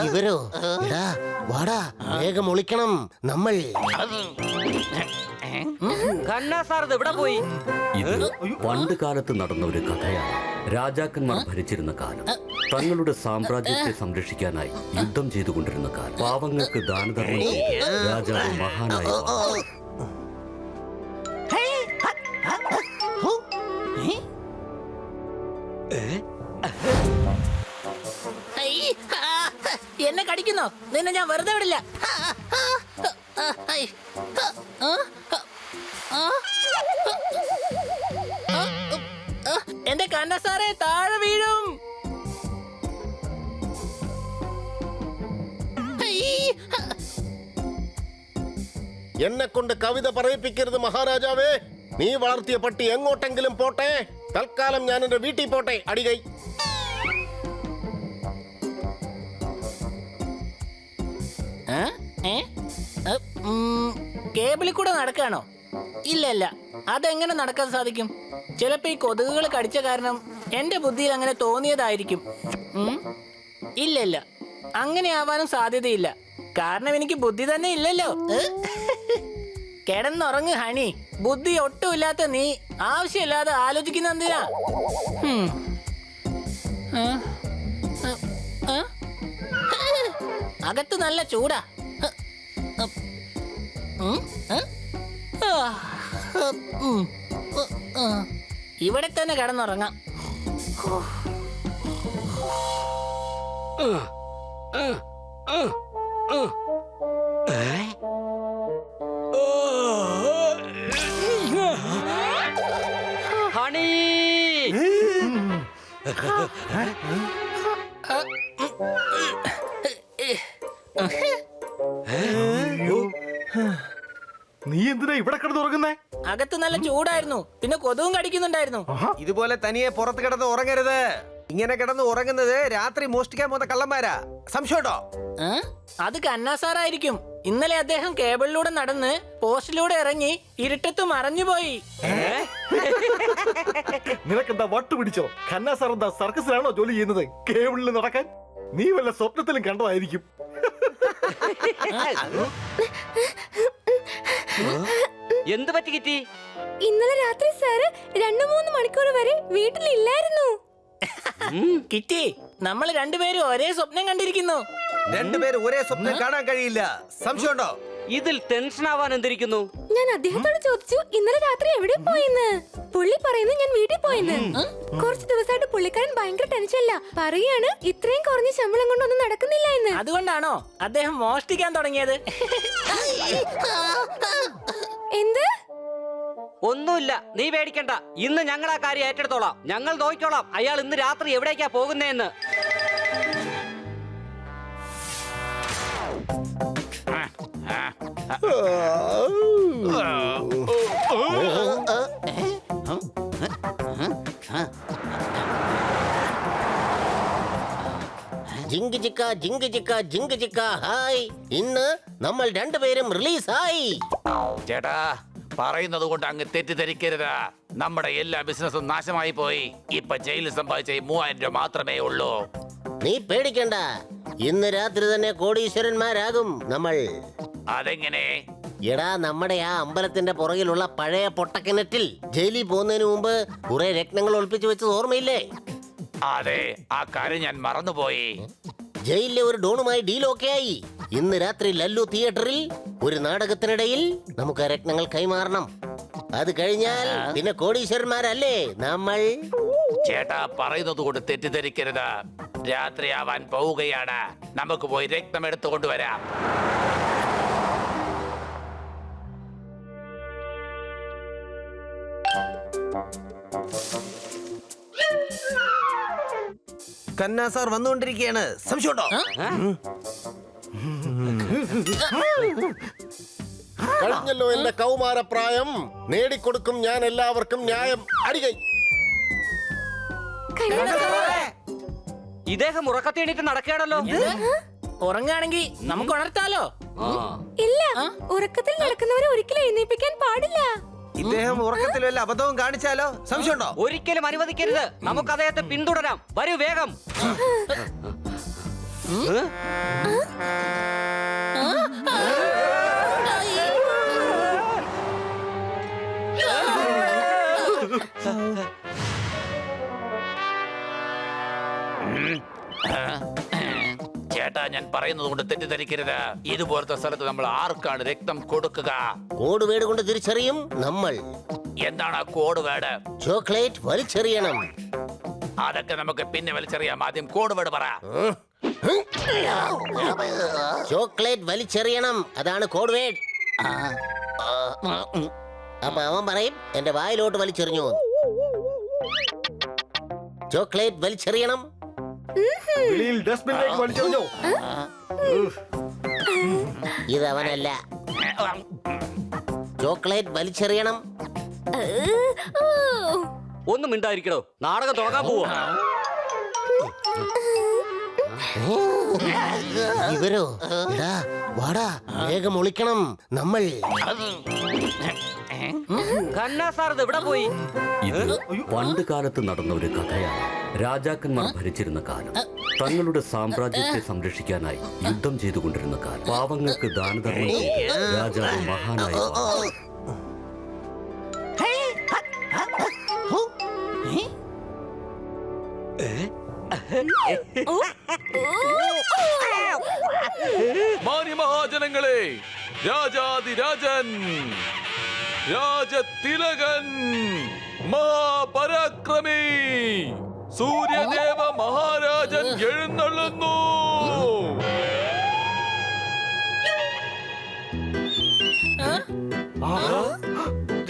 ഇവരോ? എടാ വാടാ, വേഗം ഒളിക്കണം. നമ്മൾ ഖന്നാ സാർ ഇത് എവിടെ പോയി? ഇത് പണ്ട് കാലത്ത് നടന്ന ഒരു കഥയാണ്. രാജാക്കന്മാർ ഭരിച്ചിരുന്ന കാലം, തങ്ങളുടെ സാമ്രാജ്യത്തെ സംരക്ഷിക്കാനായി യുദ്ധം ചെയ്തുകൊണ്ടിരുന്ന കാലം, പാവങ്ങൾക്ക് ദാനധർമ്മം ചെയ്ത് രാജാവ് മഹാനായി വാണു. എന്നെ കടിക്കുന്നോ? നിന്നെ ഞാൻ വെറുതെ വിടില്ല. എന്റെ കണ്ണ സാറേ, താഴെ വീഴും. എന്നെ കൊണ്ട് കവിത പറയിപ്പിക്കരുത് മഹാരാജാവേ. നീ വളർത്തിയ പട്ടി എങ്ങോട്ടെങ്കിലും പോട്ടെ. തൽക്കാലം ഞാൻ എന്റെ വീട്ടിൽ പോട്ടെ. അടികൈ. കേബിളിൽ കൂടെ നടക്കാണോ? ഇല്ല ഇല്ല, അതെങ്ങനെ നടക്കാൻ സാധിക്കും? ചിലപ്പോ ഈ കൊതുകുകൾ കടിച്ച കാരണം എന്റെ ബുദ്ധിയിൽ അങ്ങനെ തോന്നിയതായിരിക്കും. ഇല്ല ഇല്ല, അങ്ങനെ ആവാനും സാധ്യതയില്ല. കാരണം എനിക്ക് ബുദ്ധി തന്നെ ഇല്ലല്ലോ. കിടന്നുറങ്ങ് ഹണി. ബുദ്ധി ഒട്ടുമില്ലാത്ത നീ ആവശ്യമില്ലാതെ ആലോചിക്കുന്ന എന്തിനാ? അകത്ത് നല്ല ചൂടാ. ഇവിടെ തന്നെ കിടന്നുറങ്ങാം. ഹണി, നീ എന്തിനാ ഇവിടെ കിടന്നുറങ്ങുന്നേ? അകത്ത് നല്ല ചൂടായിരുന്നു, പിന്നെ കൊതുവും കടിക്കുന്നുണ്ടായിരുന്നു. ഇതുപോലെ തനിയെ പുറത്ത് കിടന്ന് ഉറങ്ങരുത്. ഇങ്ങനെ കിടന്ന് ഉറങ്ങുന്നത് രാത്രി മോഷ്ടിക്കാൻ പോകുന്ന കള്ളന്മാരാ. സംശയമുണ്ടോ? അത് കന്നാ സാറായിരിക്കും. ഇന്നലെ അദ്ദേഹം കേബിളിലൂടെ നടന്ന് പോസ്റ്റിലൂടെ ഇറങ്ങി ഇരുട്ടത്ത് മറഞ്ഞുപോയി. നിനക്കെന്താ വട്ടു പിടിച്ചോ? ഖന്നാ സാർ എന്താ സർക്കസിലാണോ ജോലി ചെയ്യുന്നത്? കേബിളിൽ നടക്കാൻ നീ വല്ല സ്വപ്നത്തിലും കണ്ടതായിരിക്കും. എന്ത് പറ്റി കിറ്റി? ഇന്നലെ രാത്രി സാറ് 2-3 മണിക്കൂർ വരെ വീട്ടിലില്ലായിരുന്നു. കിറ്റി, നമ്മൾ രണ്ടുപേരും ഒരേ സ്വപ്നം കണ്ടിരിക്കുന്നു. രണ്ടുപേരും ഒരേ സ്വപ്നം കാണാൻ കഴിയില്ല. സംശയമുണ്ടോ? ഇതിൽ ടെൻഷൻ ആവാൻ എന്തിരിക്കുന്നു? ഞാൻ അദ്ദേഹത്തോട് ചോദിച്ചു ഇന്നലെ രാത്രി എവിടെ പോയിന്ന്. പുള്ളി പറയുന്നു ഞാൻ വീട്ടിൽ പോയിന്ന്. കുറച്ച് ദിവസമായിട്ട് പുള്ളിക്കാരൻ ഭയങ്കര ടെൻഷനില്ല. പറയാണ് ഇത്രയും കുറഞ്ഞ ശമ്പളം കൊണ്ടൊന്നും നടക്കുന്നില്ല എന്ന്. അതുകൊണ്ടാണോ അദ്ദേഹം മോഷ്ടിക്കാൻ തുടങ്ങിയത്? എന്ത്? ഒന്നുമില്ല, നീ പേടിക്കണ്ട. ഇന്ന് ഞങ്ങൾ ആ കാര്യം ഏറ്റെടുത്തോളാം. ഞങ്ങൾ നോക്കിക്കോളാം അയാൾ ഇന്ന് രാത്രി എവിടേക്കാ പോകുന്നതെന്ന്. ജിങ്ക് ചിക്ക ജിങ്ക് ചിക്ക ജിങ്ക് ചിക്ക ഹായ്. ഇന്ന് നമ്മൾ രണ്ടുപേരും റിലീസായി. ചേട്ടാ, പറയുന്നത് കൊണ്ട് അങ്ങ് തെറ്റിദ്ധരിക്കരുത്. നമ്മുടെ എല്ലാ ബിസിനസ്സും നാശമായി പോയി. ഇപ്പൊ ജയിലിൽ സമ്പാദിച്ച 3000 രൂപ മാത്രമേ ഉള്ളൂ. നീ പേടിക്കണ്ട, ഇന്ന് രാത്രി തന്നെ കോടീശ്വരന്മാരാകും നമ്മൾ. അതെങ്ങനെ? എടാ, നമ്മുടെ ആ അമ്പലത്തിന്റെ പുറകിലുള്ള പഴയ പൊട്ടക്കിണറ്റിൽ ജയിലിൽ പോകുന്നതിന് മുമ്പ് കുറെ രത്നങ്ങൾ ഒളിപ്പിച്ചു വെച്ചത് ഓർമ്മയില്ലേ? അതെ, ആ കാര്യം ഞാൻ മറന്നുപോയി. ജയിലിലെ ഒരു ഡോണുമായി ഡീലൊക്കെ ആയി. ഇന്ന് രാത്രി ലല്ലു തിയേറ്ററിൽ ഒരു നാടകത്തിനിടയിൽ നമുക്ക് ആ രത്നങ്ങൾ കൈമാറണം. അത് കഴിഞ്ഞാൽ പിന്നെ കോടീശ്വരന്മാരല്ലേ നമ്മൾ. ചേട്ടാ, പറയുന്നത് കൊണ്ട് തെറ്റിദ്ധരിക്കരുത്. രാത്രിയാവാൻ പോവുകയാണ്. നമുക്ക് പോയി രക്തം എടുത്തുകൊണ്ടുവരാം. കന്നാ സാർ വന്നുകൊണ്ടിരിക്കുകയാണ്. സംശയമുണ്ടോ? കഴിഞ്ഞല്ലോ എന്റെ കൗമാരപ്രായം. നേടിക്കൊടുക്കും ഞാൻ എല്ലാവർക്കും ന്യായം. അടികൈ. ഇദ്ദേഹം ഉറക്കത്തി എണീറ്റ് നടക്കുകയാണല്ലോ. ഉറങ്ങാണെങ്കിൽ നമുക്ക് ഉണർത്താലോ? ഇല്ല, ഉറക്കത്തിൽ നടക്കുന്നവരെ ഒരിക്കലും എഴുന്നേൽപ്പിക്കാൻ പാടില്ല. ഇദ്ദേഹം ഉറക്കത്തിൽ വല്ല അബദ്ധവും കാണിച്ചാലോ? സംശയമുണ്ടോ? ഒരിക്കലും അനുവദിക്കരുത്. നമുക്ക് അദ്ദേഹത്തെ പിന്തുടരാം. വരൂ വേഗം. ചേട്ടാ, ഞാൻ പറയുന്നത് കൊണ്ട് തെറ്റിദ്ധരിക്കരുത്. ഇതുപോലത്തെ സ്ഥലത്ത് നമ്മൾ ആർക്കാണ് രക്തം കൊടുക്കുക? കോഡ് വേർഡ് കൊണ്ട് തിരിച്ചറിയും നമ്മൾ. എന്താണ് ആ കോഡ് വേർഡ്? ചോക്ലേറ്റ് വലിച്ചെറിയണം. അതൊക്കെ നമുക്ക് പിന്നെ വലിച്ചെറിയാം. ആദ്യം കോഡ് വേർഡ് പറ. ചോക്ലേറ്റ് വലിച്ചെറിയണം, അതാണ് കോഡ് വേർഡ്. അപ്പൊ അവൻ പറയും എന്റെ വായിലോട്ട് വലിച്ചെറിഞ്ഞു. ചോക്ലേറ്റ് വലിച്ചെറിയണം. വെളിയിൽ ഡസ്റ്റ്ബിനിലേക്ക് വലിച്ചെറിഞ്ഞോ? ഇതവനല്ല. ചോക്ലേറ്റ് വലിച്ചെറിയണം. ഒന്നും മിണ്ടായിരിക്കണോ, നാടകം തുടങ്ങാൻ പോവാ. ഇവരോ? എടാ വാടാ, വേഗം ഒളിക്കണം. നമ്മൾ ഖന്നാ സാർ ഇത് എവിടെ പോയി? ഇത് പണ്ട് കാലത്ത് നടന്ന ഒരു കഥയാണ്. രാജാക്കന്മാർ ഭരിച്ചിരുന്ന കാലം, തങ്ങളുടെ സാമ്രാജ്യത്തെ സംരക്ഷിക്കാനായി യുദ്ധം ചെയ്തുകൊണ്ടിരുന്ന കാലം, പാവങ്ങൾക്ക് ദാനധർമ്മം ചെയ്ത രാജാവ് മഹാനായി വാണു. മാന്യമഹാജനങ്ങളെ, രാജാതിരാജൻ, രാജതിലകൻ, മഹാപരാക്രമി സൂര്യദേവ മഹാരാജൻ എഴുന്നള്ളുന്നു.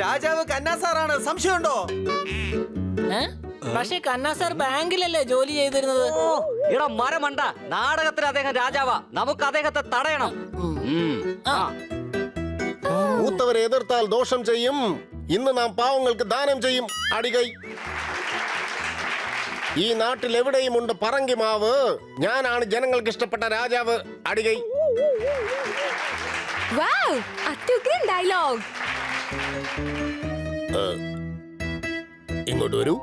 രാജാവ് കന്നാസാറാണ്. സംശയമുണ്ടോ? പക്ഷെ കന്നാ സാർ ബാങ്കിലല്ലേ ജോലി ചെയ്തിരുന്നത്? ഇടാ മരമണ്ട, നാടകത്തിൽ അദ്ദേഹം രാജാവാ. നമുക്ക് അദ്ദേഹത്തെ തടയണം. മൂത്തവരെ എതിർത്താൽ ദോഷം ചെയ്യും. ഇന്ന് നാം പാവങ്ങൾക്ക് ദാനം ചെയ്യും. അടികൈ. ഈ നാട്ടിൽ എവിടെയും ഉണ്ട് പറങ്കി മാവ്. ഞാനാണ് ജനങ്ങൾക്ക് ഇഷ്ടപ്പെട്ട രാജാവ്. അടികൈ. വാവ്, അത്യുഗ്രൻ ഡയലോഗ്. ഇങ്ങോട്ട് വരൂ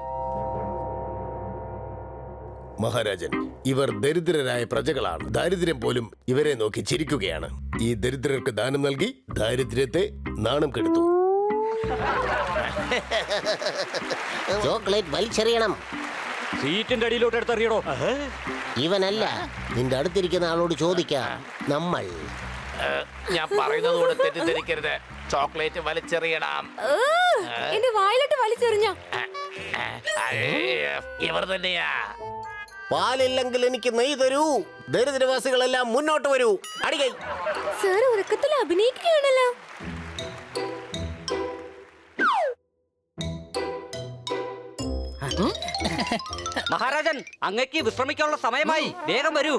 മഹാരാജൻ. ഇവർ ദരിദ്രരായ പ്രജകളാണ്. ദാരിദ്ര്യം പോലും ഇവരെ നോക്കി ചിരിക്കുകയാണ്. ഈ ദരിദ്രർക്ക് ദാനം നൽകി ദാരിദ്ര്യത്തെ നാണം കെടുത്തു. ചോക്ലേറ്റ് വലിച്ചെറിയണം. സീറ്റിന്റെ അടിയിലോട്ട് എടുത്തെറിയടോ. ഇവനല്ല, നിന്റെ അടുത്തിരിക്കുന്ന ആളോട് ചോദിക്കാം. നമ്മൾ ഞാൻ പറയുന്നത് കൊണ്ട് തെറ്റിദ്ധരിക്കരുത്. ചോക്ലേറ്റ് വലിച്ചെറിയണം. എന്റെ വായിലോട്ട് വലിച്ചെറിഞ്ഞോ? ഇവർ തന്നെയാ. പാലില്ലെങ്കിൽ എനിക്ക് നെയ് തരൂ. ദരിദ്രവാസികളെല്ലാം മുന്നോട്ട് വരൂ. അടികൈ. സാർ ഉറക്കത്തിൽ അഭിനയിക്കുകയാണല്ലോ. മഹാരാജൻ, അങ്ങക്ക് വിശ്രമിക്കാനുള്ള സമയമായി. വേഗം വരൂ.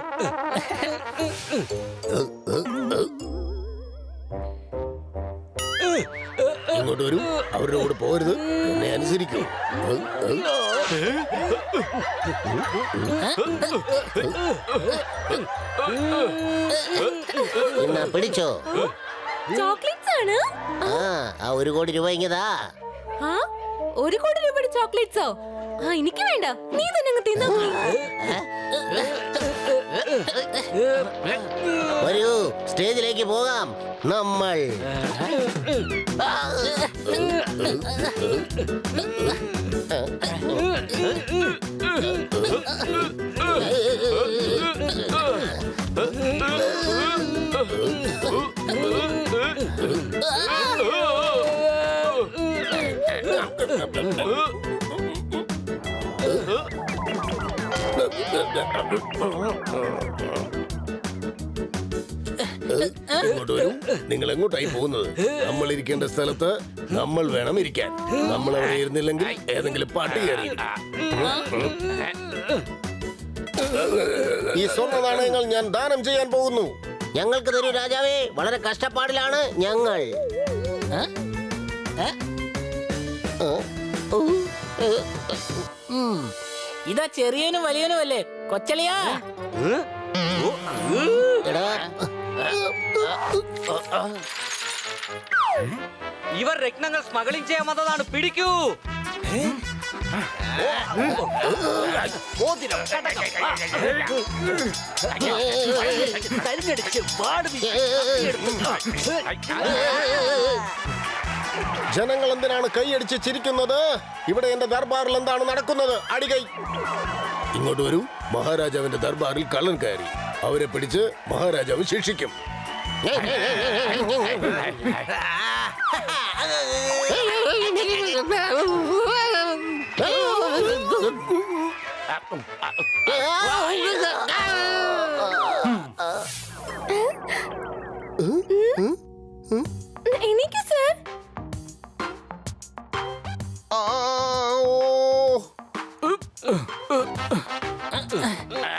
ഇങ്ങോട്ട് വരൂ. അവരുടെ കൂടെ പോരുത്. എന്നെ അനുസരിക്കൂ. എന്നാ പിടിച്ചോ. ചോക്ലേറ്റ്സ് ആണ്. ആ 1 കോടി രൂപ ഇങ്ങതാ. ആ 1 കോടി രൂപയുടെ ചോക്ലേറ്റ്സോ? ആ എനിക്ക് വേണ്ട, നീ തന്നെ അങ്ങ് തിന്നോ. വരൂ, സ്റ്റേജിലേക്ക് പോകാം. നമ്മൾ ഇങ്ങോട്ട് വരൂ. നിങ്ങൾ എങ്ങോട്ടായി പോകുന്നത്? നമ്മൾ ഇരിക്കേണ്ട സ്ഥലത്ത് നമ്മൾ വേണം ഇരിക്കാൻ. നമ്മൾ അവിടെ ഇരുന്നില്ലെങ്കിൽ ഏതെങ്കിലും പാട്ട് കയറി. ഈ സ്വർണ്ണ നാണയങ്ങൾ ഞാൻ ദാനം ചെയ്യാൻ പോകുന്നു. ഞങ്ങൾക്ക് തരൂ രാജാവേ. വളരെ കഷ്ടപ്പാടിലാണ് ഞങ്ങൾ. ഇതാ ചെറിയനും വലിയനും അല്ലേ കൊച്ചളിയാ? എടാ, ഇവർ രത്നങ്ങൾ സ്മഗ്ലിംഗ് ചെയ്യാൻ വന്നതാണ്. പിടിക്കൂ. ജനങ്ങൾ എന്തിനാണ് കൈയടിച്ച് ചിരിക്കുന്നത്? ഇവിടെ എന്റെ ദർബാറിൽ എന്താണ് നടക്കുന്നത്? അടികൈ ഇങ്ങോട്ട് വരൂ. മഹാരാജാവിന്റെ ദർബാറിൽ കള്ളൻ കയറി. അവരെ പിടിച്ച് മഹാരാജാവ് ശിക്ഷിക്കും. എനിക്ക് സർ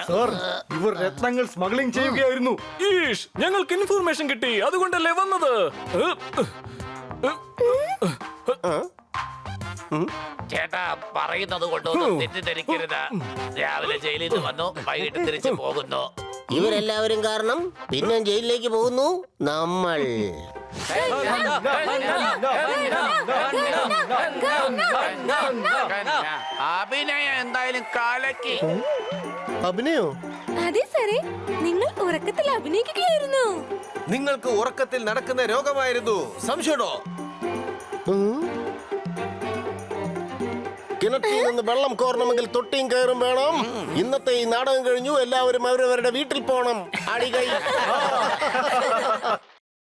സാർ, ഇവർ രത്നങ്ങൾ സ്മഗ്ലിംഗ് ചെയ്യുകയായിരുന്നു. ഈഷ്, ഞങ്ങൾക്ക് ഇൻഫർമേഷൻ കിട്ടി, അതുകൊണ്ടല്ലേ വന്നത്. ചേട്ടാ, പറയുന്നത് കൊണ്ടൊന്നും തെറ്റിദ്ധരിക്കരുത്. രാവിലെ ജയിലിൽ നിന്ന് വന്നു, വൈകിട്ട് തിരിച്ചു പോകുന്നു. ഇവരെല്ലാവരും കാരണം പിന്നെ ജയിലിലേക്ക് പോകുന്നു നമ്മൾ. അഭിനയം എന്തായാലും കാലക്കി. അഭിനയോ? അതെ സാറേ, നിങ്ങൾ ഉറക്കത്തിൽ അഭിനയിക്കുകയായിരുന്നു. നിങ്ങൾക്ക് ഉറക്കത്തിൽ നടക്കുന്ന രോഗമായിരുന്നു. സംശയമുണ്ടോ? കിണറ്റിൽ നിന്ന് വെള്ളം കോരണമെങ്കിൽ തൊട്ടിയും കയറും വേണം. ഇന്നത്തെ ഈ നാടകം കഴിഞ്ഞു. എല്ലാവരും അവരവരുടെ വീട്ടിൽ പോണം. അടികൈ.